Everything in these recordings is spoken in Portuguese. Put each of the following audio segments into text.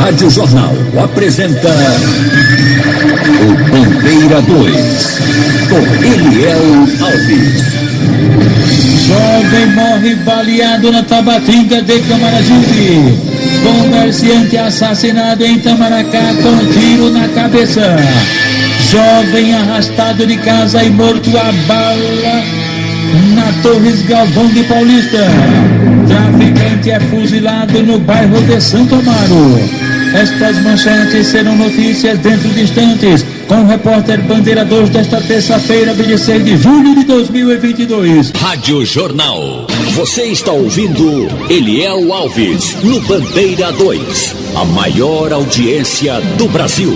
Rádio Jornal apresenta o Bandeira 2, com Eliel Alves. Jovem morre baleado na Tabatinga de Camaragibe. Comerciante assassinado em Itamaracá com tiro na cabeça. Jovem arrastado de casa e morto a bala na Torres Galvão de Paulista. Traficante é fuzilado no bairro de Santo Amaro. Estas manchetes serão notícias dentro de instantes, com o repórter Bandeira 2 desta terça-feira, 26 de julho de 2022. Rádio Jornal. Você está ouvindo Eliel Alves, no Bandeira 2, a maior audiência do Brasil.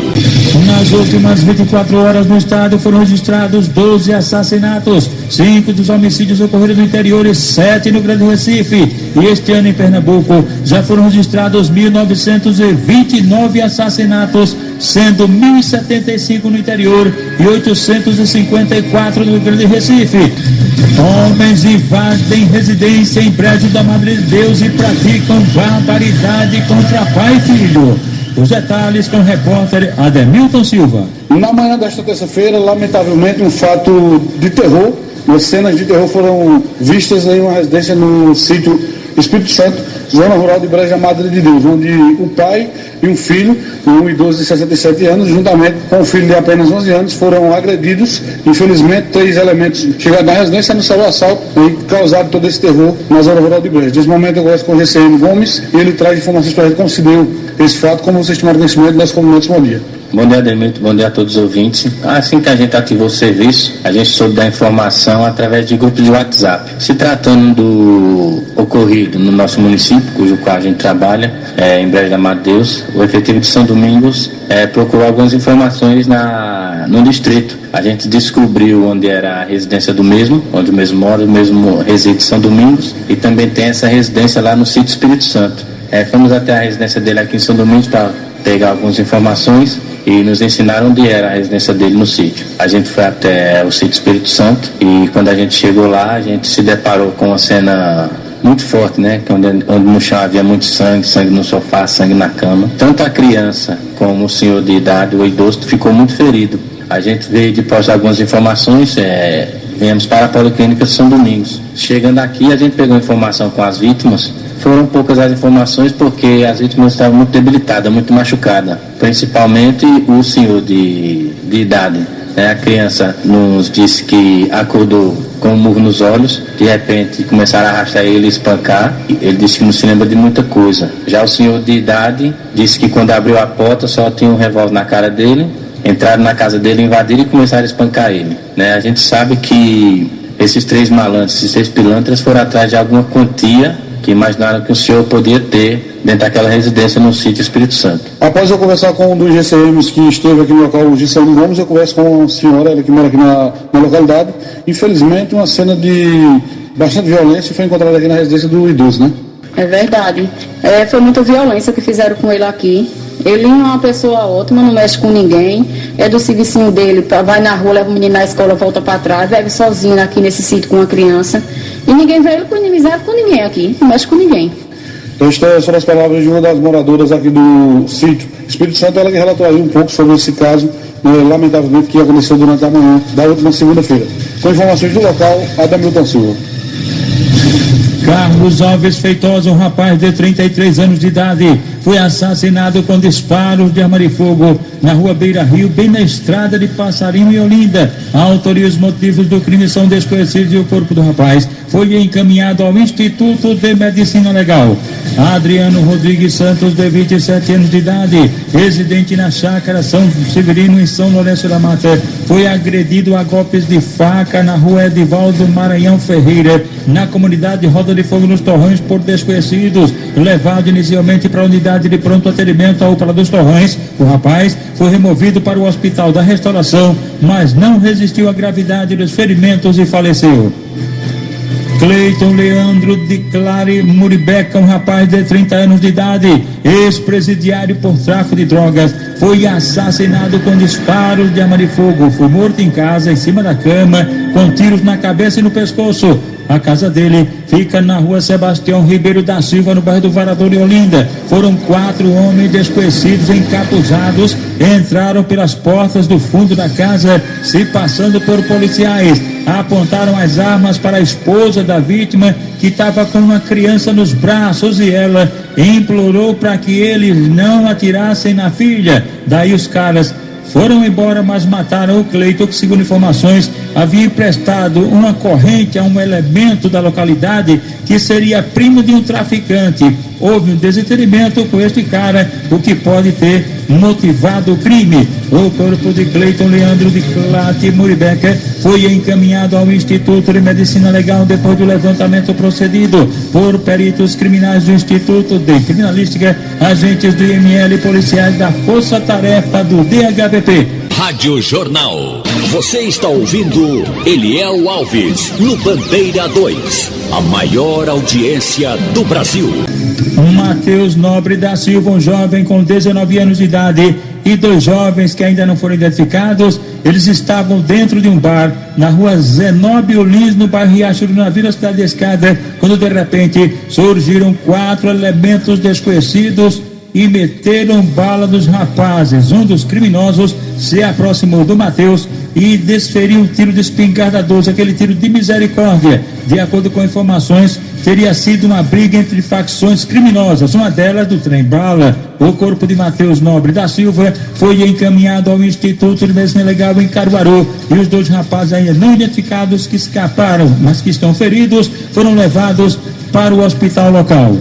Nas últimas 24 horas no estado foram registrados 12 assassinatos. 5 dos homicídios ocorreram no interior e 7 no Grande Recife. E este ano em Pernambuco já foram registrados 1.929 assassinatos, sendo 1.075 no interior e 854 no Grande Recife. Homens invadem residência em prédio da Madre de Deus e praticam barbaridade contra pai e filho. Os detalhes com o repórter Ademilton Silva. Na manhã desta terça-feira, lamentavelmente, um fato de terror. As cenas de terror foram vistas em uma residência no sítio Espírito Santo, zona rural de Brejo da Madre de Deus, onde o pai e um filho, um idoso de 67 anos, juntamente com um filho de apenas 11 anos, foram agredidos. Infelizmente, 3 elementos chegaram na residência, anunciaram o assalto e causaram todo esse terror na zona rural de Brejo. Nesse momento eu gosto com o GCM Gomes e ele traz informações para a gente como se deu esse fato, como vocês tomaram conhecimento das comunidades. Bom dia. Bom dia, Ademilton. Bom dia a todos os ouvintes. Assim que a gente ativou o serviço, a gente soube da informação através de grupos de WhatsApp. Se tratando do ocorrido no nosso município, cujo qual a gente trabalha, em Brejo da Madre de Deus, o efetivo de São Domingos procurou algumas informações no distrito. A gente descobriu onde era a residência do mesmo, onde o mesmo mora, o mesmo reside em São Domingos, e também tem essa residência lá no sítio Espírito Santo. Fomos até a residência dele aqui em São Domingos para pegar algumas informações e nos ensinaram onde era a residência dele no sítio. A gente foi até o sítio Espírito Santo e quando a gente chegou lá, a gente se deparou com uma cena muito forte, né? Onde no chão havia muito sangue, sangue no sofá, sangue na cama. Tanto a criança como o senhor de idade, o idoso, ficou muito ferido. A gente veio depois de algumas informações, viemos para a Policlínica de São Domingos. Chegando aqui, a gente pegou informação com as vítimas. Foram poucas as informações porque as vítimas estavam muito debilitadas, muito machucadas. Principalmente o senhor de idade. A criança nos disse que acordou com um murro nos olhos, de repente começaram a arrastar ele e espancar. Ele disse que não se lembra de muita coisa. Já o senhor de idade disse que quando abriu a porta só tinha um revólver na cara dele, entraram na casa dele, invadiram e começaram a espancar ele. A gente sabe que esses 3 malandros, esses 3 pilantras foram atrás de alguma quantia que imaginaram que o senhor podia ter dentro daquela residência no sítio Espírito Santo. Após eu conversar com um dos GCMs que esteve aqui no local, o GCM Gomes, eu converso com a senhora, ela que mora aqui na localidade. Infelizmente, uma cena de bastante violência foi encontrada aqui na residência do idoso, né? É verdade. Foi muita violência que fizeram com ele aqui. Ele é uma pessoa ótima, não mexe com ninguém, é do servicinho dele, vai na rua, leva o menino na escola, volta para trás, vive sozinho aqui nesse sítio com uma criança. E ninguém vê ele com inimizade com ninguém aqui, não mexe com ninguém. Então, estas foram as palavras de uma das moradoras aqui do sítio Espírito Santo, ela que relatou aí um pouco sobre esse caso, lamentavelmente, que aconteceu durante a manhã da última segunda-feira. Com informações do local, Ademilton Silva. Carlos Alves Feitosa, um rapaz de 33 anos de idade, foi assassinado com disparos de arma de fogo na rua Beira Rio, bem na estrada de Passarinho e Olinda. A autoria e os motivos do crime são desconhecidos e o corpo do rapaz foi encaminhado ao Instituto de Medicina Legal. Adriano Rodrigues Santos, de 27 anos de idade, residente na chácara São Severino, em São Lourenço da Mata, foi agredido a golpes de faca na rua Edivaldo Maranhão Ferreira, na comunidade Roda de Fogo nos Torrões, por desconhecidos. Levado inicialmente para a unidade de pronto atendimento à UPA dos Torrões, o rapaz foi removido para o Hospital da Restauração, mas não resistiu à gravidade dos ferimentos e faleceu. Cleiton Leandro de Clare Muribeca, um rapaz de 30 anos de idade, ex-presidiário por tráfico de drogas, foi assassinado com disparos de arma de fogo. Foi morto em casa, em cima da cama, com tiros na cabeça e no pescoço. A casa dele fica na rua Sebastião Ribeiro da Silva, no bairro do Varador de Olinda. Foram 4 homens desconhecidos encapuzados, entraram pelas portas do fundo da casa, se passando por policiais. Apontaram as armas para a esposa da vítima, que estava com uma criança nos braços, e ela implorou para que eles não atirassem na filha. Daí os caras foram embora, mas mataram o Cleiton, que, segundo informações, havia emprestado uma corrente a um elemento da localidade que seria primo de um traficante. Houve um desentendimento com este cara, o que pode ter motivado o crime. O corpo de Cleiton Leandro de Clate Muribeca foi encaminhado ao Instituto de Medicina Legal depois do levantamento procedido por peritos criminais do Instituto de Criminalística, agentes do IML e policiais da Força Tarefa do DHPP. Rádio Jornal. Você está ouvindo Eliel Alves no Bandeira 2, a maior audiência do Brasil. Matheus Nobre da Silva, um jovem com 19 anos de idade, e 2 jovens que ainda não foram identificados. Eles estavam dentro de um bar na rua Zenóbio Lins, no bairro Riacho do Navio, na cidade de Escada, quando de repente surgiram 4 elementos desconhecidos e meteram bala nos rapazes. Um dos criminosos se aproximou do Matheus e desferiu um tiro de espingarda 12, aquele tiro de misericórdia. De acordo com informações, teria sido uma briga entre facções criminosas, uma delas do Trem Bala. O corpo de Matheus Nobre da Silva foi encaminhado ao Instituto de Medicina Legal em Caruaru, e os 2 rapazes ainda não identificados que escaparam, mas que estão feridos, foram levados para o hospital local.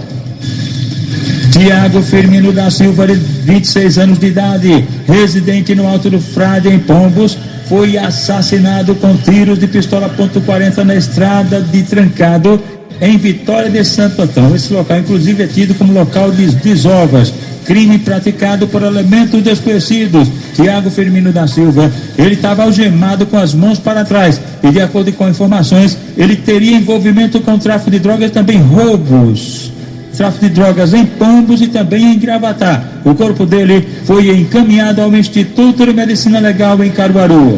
Tiago Firmino da Silva, de 26 anos de idade, residente no Alto do Frade, em Pombos, foi assassinado com tiros de pistola .40 na estrada de Trancado, em Vitória de Santo Antão. Esse local, inclusive, é tido como local de desovas. Crime praticado por elementos desconhecidos. Tiago Firmino da Silva, ele estava algemado com as mãos para trás, e, de acordo com informações, ele teria envolvimento com tráfico de drogas, também roubos. Tráfico de drogas em Pombos e também em Gravatá. O corpo dele foi encaminhado ao Instituto de Medicina Legal em Caruaru.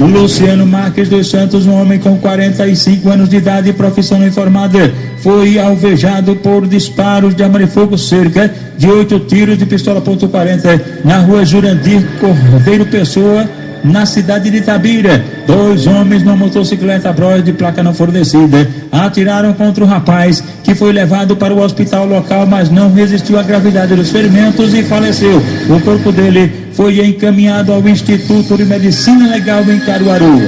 Luciano Marques dos Santos, um homem com 45 anos de idade e profissão não informada, foi alvejado por disparos de arma de fogo, cerca de 8 tiros de pistola .40 na rua Jurandir Cordeiro Pessoa, na cidade de Itabira. 2 homens numa motocicleta Bros de placa não fornecida atiraram contra o rapaz, que foi levado para o hospital local, mas não resistiu à gravidade dos ferimentos e faleceu. O corpo dele foi encaminhado ao Instituto de Medicina Legal em Caruaru.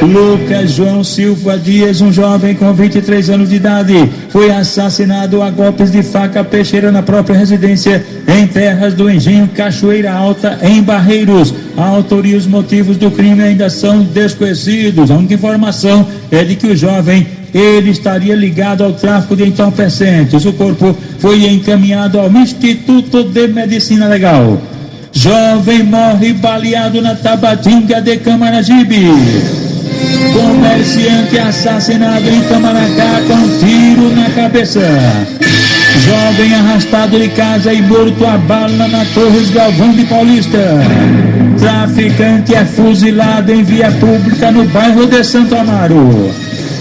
Lucas João Silva Dias, um jovem com 23 anos de idade, foi assassinado a golpes de faca peixeira na própria residência em terras do Engenho Cachoeira Alta, em Barreiros. A autoria e os motivos do crime ainda são desconhecidos. A única informação é de que o jovem, ele estaria ligado ao tráfico de entorpecentes. O corpo foi encaminhado ao Instituto de Medicina Legal. Jovem morre baleado na Tabatinga de Camaragibe. Comerciante assassinado em Tamaracá com tiro na cabeça. Jovem arrastado de casa e morto a bala na Torres Galvão de Paulista. Traficante é fuzilado em via pública no bairro de Santo Amaro.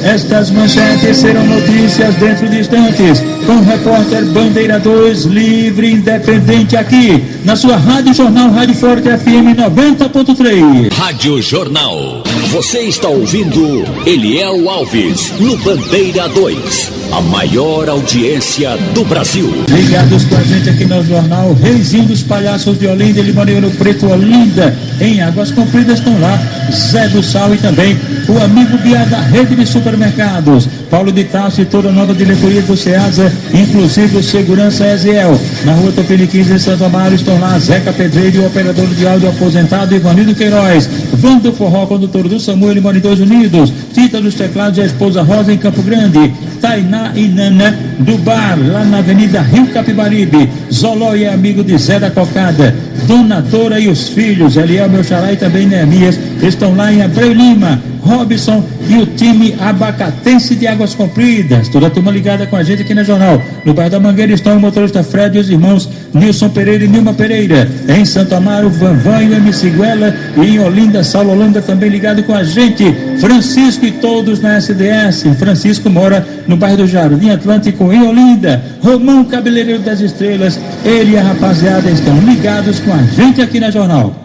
Estas manchetes serão notícias dentro de instantes, com o repórter Bandeira 2, livre e independente, aqui na sua Rádio Jornal, Rádio Forte FM 90.3. Rádio Jornal. Você está ouvindo Eliel Alves no Bandeira 2, a maior audiência do Brasil. Ligados com a gente aqui no jornal, Reizinho dos Palhaços de Olinda, Limoeiro Preto, Olinda, em Águas Compridas, estão lá Zé do Sal e também o amigo Bia da rede de supermercados, Paulo de Tarso, e toda a nova diretoria do SEASA, inclusive o segurança Eziel. Na rua Topiniquins, em Santo Amaro, estão lá Zeca Pedreiro e o operador de áudio aposentado Ivanildo Queiroz, Vando do Forró, condutor do SAMU e Limone 2 Unidos, Tita dos Teclados e a esposa Rosa em Campo Grande, Tainá e Nana, do bar, lá na Avenida Rio Capibaribe. Zolói é amigo de Zé da Cocada. Dona Dora e os filhos, Eliel, meu xará e também Neemias, estão lá em Abreu Lima. Robson e o time abacatense de Águas Compridas, toda a turma ligada com a gente aqui na Jornal. No bairro da Mangueira estão o motorista Fred e os irmãos Nilson Pereira e Nilma Pereira. Em Santo Amaro, Vanvan e o MC Guela. E em Olinda, Saulo Holanda também ligado com a gente. Francisco e todos na SDS. Francisco mora no bairro do Jardim Atlântico, em Olinda. Romão, cabeleireiro das estrelas, ele e a rapaziada estão ligados com a gente aqui na Jornal.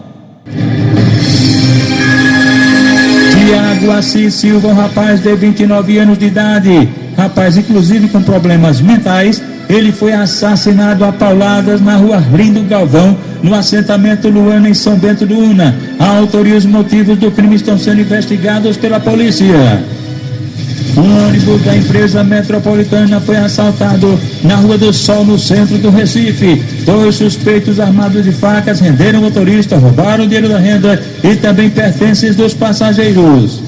Tiago Assis Silva, um rapaz de 29 anos de idade, rapaz inclusive com problemas mentais, ele foi assassinado a pauladas na rua Lindo Galvão, no assentamento Luana, em São Bento do Una. A autoria e os motivos do crime estão sendo investigados pela polícia. Um ônibus da empresa metropolitana foi assaltado na Rua do Sol, no centro do Recife. 2 suspeitos armados de facas renderam o motorista, roubaram o dinheiro da renda e também pertences dos passageiros.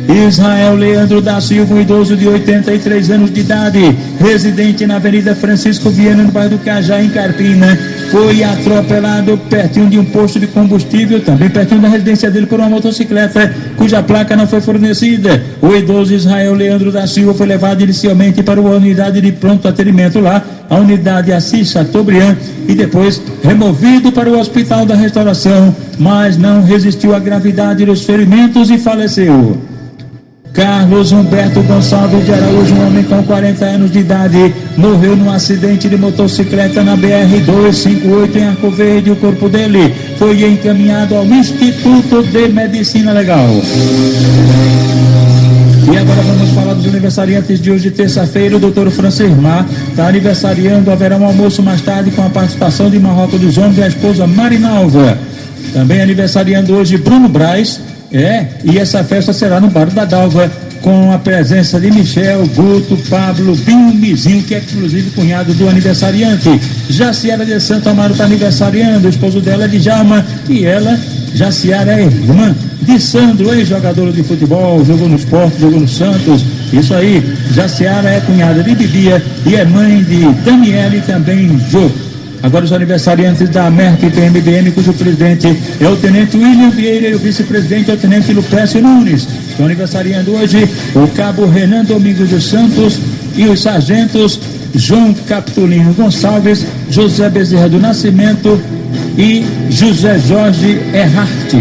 Israel Leandro da Silva, um idoso de 83 anos de idade, residente na Avenida Francisco Viana, no bairro do Cajá, em Carpina, foi atropelado pertinho de um posto de combustível, também pertinho da residência dele, por uma motocicleta cuja placa não foi fornecida. O idoso Israel Leandro da Silva foi levado inicialmente para uma unidade de pronto atendimento lá, a unidade Assis Chateaubriand, e depois removido para o Hospital da Restauração, mas não resistiu à gravidade dos ferimentos e faleceu. Carlos Humberto Gonçalves de Araújo, um homem com 40 anos de idade, morreu num acidente de motocicleta na BR-258 em Arco Verde. O corpo dele foi encaminhado ao Instituto de Medicina Legal. E agora vamos falar dos aniversariantes de hoje, terça-feira. O doutor Francirmar está aniversariando. Haverá um almoço mais tarde com a participação de Marrocos dos Homens e a esposa Marinalva. Também aniversariando hoje Bruno Braz. E essa festa será no Bar da Dalva, com a presença de Michel, Guto, Pablo, Binho, Mizinho, que é inclusive cunhado do aniversariante. Jaciara de Santo Amaro está aniversariando, o esposo dela é de Jalma, e ela, Jaciara, é irmã de Sandro, ex-jogador de futebol, jogou no Sport, jogou no Santos. Isso aí, Jaciara é cunhada de Bibia e é mãe de Daniela e também Jô. Agora os aniversariantes da Merck PMDM, cujo presidente é o tenente William Vieira e o vice-presidente é o tenente Lupécio Nunes. Estão aniversariando hoje o cabo Renan Domingos dos Santos e os sargentos João Capitolino Gonçalves, José Bezerra do Nascimento e José Jorge Erhart.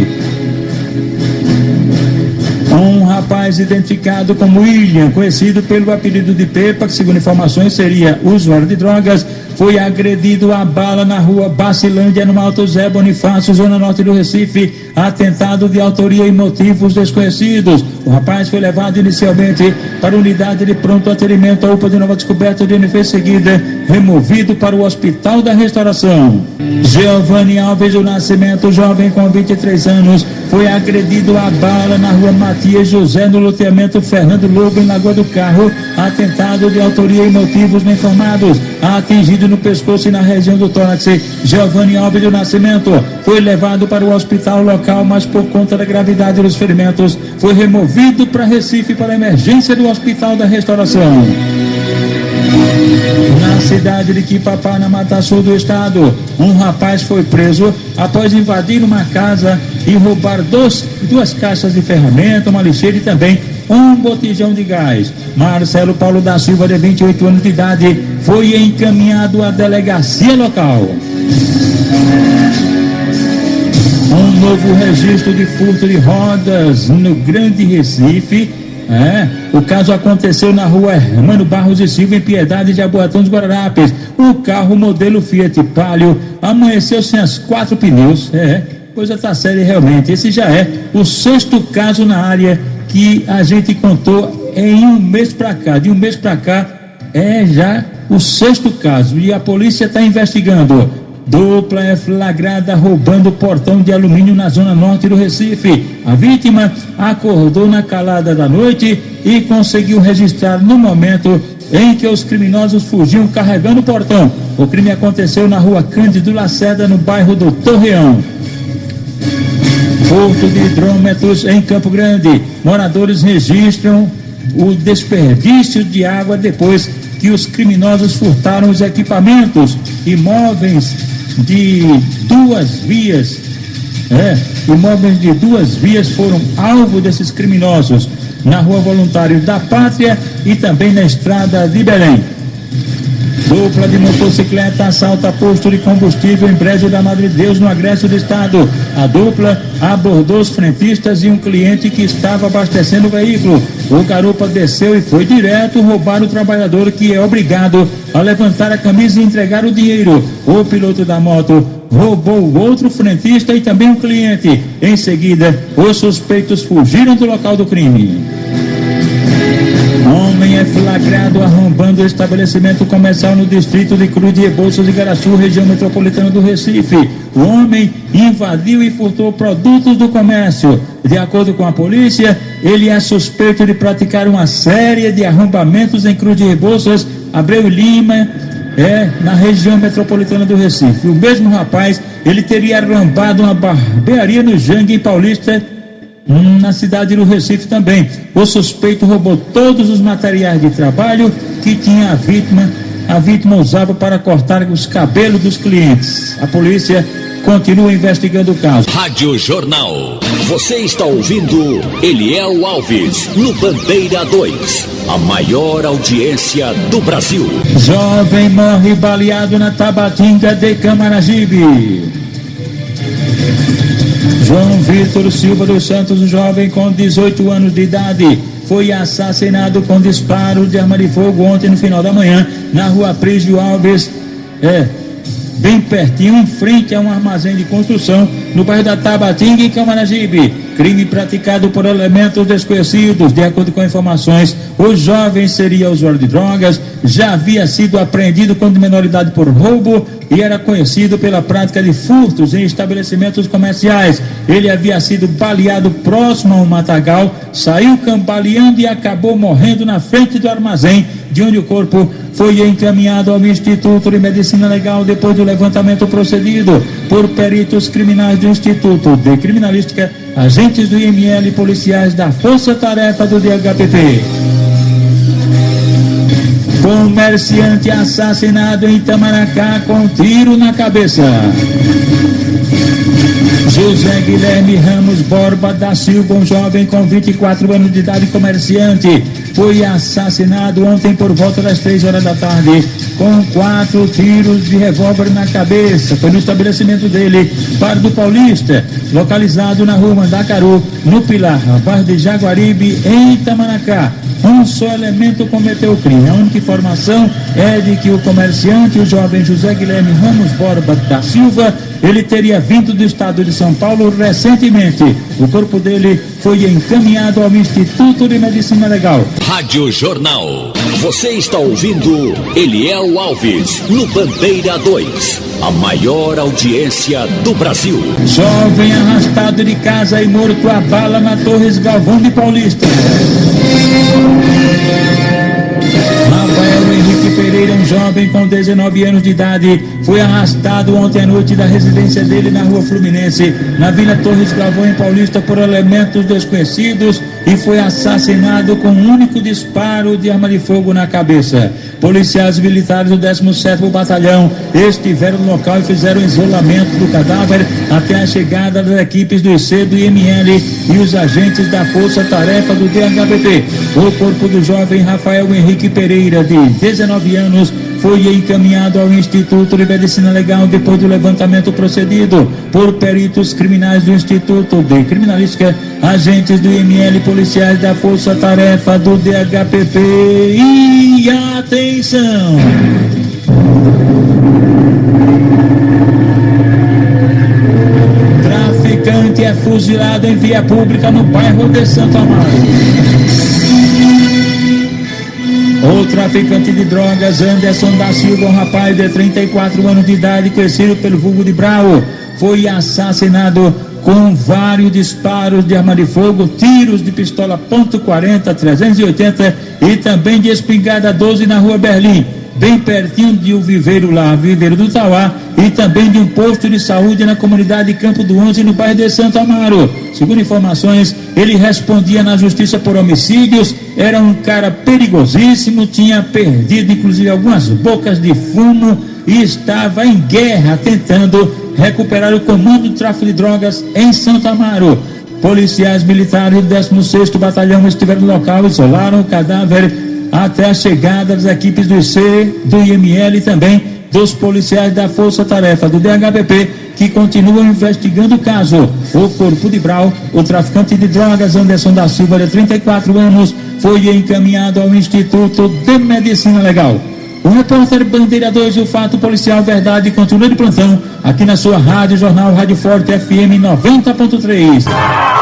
Um rapaz identificado como William, conhecido pelo apelido de Pepa, que segundo informações seria usuário de drogas, foi agredido a bala na rua Bacilândia, no Alto Zé Bonifácio, zona norte do Recife. Atentado de autoria e motivos desconhecidos. O rapaz foi levado inicialmente para a unidade de pronto atendimento, a UPA de Nova Descoberta, onde ele foi em seguida removido para o Hospital da Restauração. Giovanni Alves do Nascimento, jovem com 23 anos, foi agredido a bala na rua Matias José, no loteamento Fernando Lobo, em Lagoa do Carro. Atentado de autoria e motivos não informados. Atingido no pescoço e na região do tórax, Giovanni Alves do Nascimento foi levado para o hospital local, mas por conta da gravidade dos ferimentos foi removido para Recife para a emergência do Hospital da Restauração. Na cidade de Quipapá, na Mata Sul do estado, um rapaz foi preso após invadir uma casa e roubar duas caixas de ferramenta, uma lixeira e também um botijão de gás. Marcelo Paulo da Silva, de 28 anos de idade, foi encaminhado à delegacia local. Um novo registro de furto de rodas no Grande Recife. O caso aconteceu na rua Hermano Barros e Silva, em Piedade de Jaboatão dos Guararapes. O carro modelo Fiat Palio amanheceu sem as 4 pneus. Coisa tá séria realmente. Esse já é o 6º caso na área que a gente contou em um mês para cá. De um mês para cá é já o 6º caso e a polícia está investigando. Dupla é flagrada roubando portão de alumínio na zona norte do Recife. A vítima acordou na calada da noite e conseguiu registrar no momento em que os criminosos fugiam carregando o portão. O crime aconteceu na rua Cândido Lacerda, no bairro do Torreão. Furto de hidrômetros em Campo Grande. Moradores registram o desperdício de água depois que os criminosos furtaram os equipamentos e móveis de 2 vias. Imóveis de 2 vias foram alvo desses criminosos na Rua Voluntários da Pátria e também na Estrada de Belém. Dupla de motocicleta assalta posto de combustível em Brejo da Madre de Deus, no Agreste do Estado. A dupla abordou os frentistas e um cliente que estava abastecendo o veículo. O garupa desceu e foi direto roubar o trabalhador, que é obrigado a levantar a camisa e entregar o dinheiro. O piloto da moto roubou o outro frentista e também o cliente. Em seguida, os suspeitos fugiram do local do crime. Homem é flagrado arrombando o estabelecimento comercial no distrito de Cruz de Rebouças, Igaraçu, região metropolitana do Recife. O homem invadiu e furtou produtos do comércio. De acordo com a polícia, ele é suspeito de praticar uma série de arrombamentos em Cruz de Rebouças, Abreu e Lima, na região metropolitana do Recife. O mesmo rapaz, ele teria arrombado uma barbearia no Jangue, em Paulista, na cidade do Recife também. O suspeito roubou todos os materiais de trabalho que tinha a vítima usava para cortar os cabelos dos clientes. A polícia continua investigando o caso. Rádio Jornal. Você está ouvindo Eliel Alves no Bandeira 2, a maior audiência do Brasil. Jovem morre baleado na Tabatinga de Camaragibe. João Vitor Silva dos Santos, um jovem com 18 anos de idade, foi assassinado com disparo de arma de fogo ontem no final da manhã na Rua Prígio Alves, bem pertinho, em frente a um armazém de construção no bairro da Tabatinga, em Camaragibe. Crime praticado por elementos desconhecidos. De acordo com informações, o jovem seria usuário de drogas, já havia sido apreendido quando de menor idade por roubo e era conhecido pela prática de furtos em estabelecimentos comerciais. Ele havia sido baleado próximo a um matagal, saiu cambaleando e acabou morrendo na frente do armazém, de onde o corpo foi encaminhado ao Instituto de Medicina Legal depois do levantamento procedido por peritos criminais do Instituto de Criminalística, agentes do IML e policiais da Força Tarefa do DHPP. Comerciante assassinado em Itamaracá com tiro na cabeça. José Guilherme Ramos Borba da Silva, um jovem com 24 anos de idade, comerciante, foi assassinado ontem por volta das 3 horas da tarde com 4 tiros de revólver na cabeça. Foi no estabelecimento dele, Bar do Paulista, localizado na Rua Mandacaru, no Pilar, bairro de Jaguaribe, em Itamaracá. Um só elemento cometeu o crime. A única informação é de que o comerciante, o jovem José Guilherme Ramos Borba da Silva, ele teria vindo do estado de São Paulo recentemente. O corpo dele foi encaminhado ao Instituto de Medicina Legal. Rádio Jornal. Você está ouvindo Eliel Alves no Bandeira 2, a maior audiência do Brasil. Jovem arrastado de casa e morto a bala na Torres Galvão de Paulista. Rafael Henrique Pereira, um jovem com 19 anos de idade, foi arrastado ontem à noite da residência dele na Rua Fluminense, na Vila Torres Galvão, em Paulista, por elementos desconhecidos, e foi assassinado com um único disparo de arma de fogo na cabeça. Policiais militares do 17º Batalhão estiveram no local e fizeram o isolamento do cadáver até a chegada das equipes do IC, do IML e os agentes da Força Tarefa do DHPP. O corpo do jovem Rafael Henrique Pereira, de 19 anos, foi encaminhado ao Instituto de Medicina Legal depois do levantamento procedido por peritos criminais do Instituto de Criminalística, agentes do IML, policiais da Força Tarefa do DHPP. E atenção! Traficante é fuzilado em via pública no bairro de Santo Amaro. O traficante de drogas Anderson da Silva, um rapaz de 34 anos de idade, conhecido pelo vulgo de Brau, foi assassinado com vários disparos de arma de fogo, tiros de pistola .40, 380 e também de espingarda 12 na Rua Berlim. bem pertinho de um viveiro lá, Viveiro do Tauá, e também de um posto de saúde na comunidade Campo do 11, no bairro de Santo Amaro. Segundo informações, ele respondia na justiça por homicídios, era um cara perigosíssimo, tinha perdido inclusive algumas bocas de fumo e estava em guerra tentando recuperar o comando do tráfico de drogas em Santo Amaro. Policiais militares do 16º Batalhão estiveram no local, isolaram o cadáver até a chegada das equipes do IC, do IML e também dos policiais da Força Tarefa do DHPP, que continuam investigando o caso. O corpo de Brau, o traficante de drogas Anderson da Silva, de 34 anos, foi encaminhado ao Instituto de Medicina Legal. O repórter Bandeira 2, o fato policial verdade, continua de plantão aqui na sua rádio, Jornal Rádio Forte FM 90.3.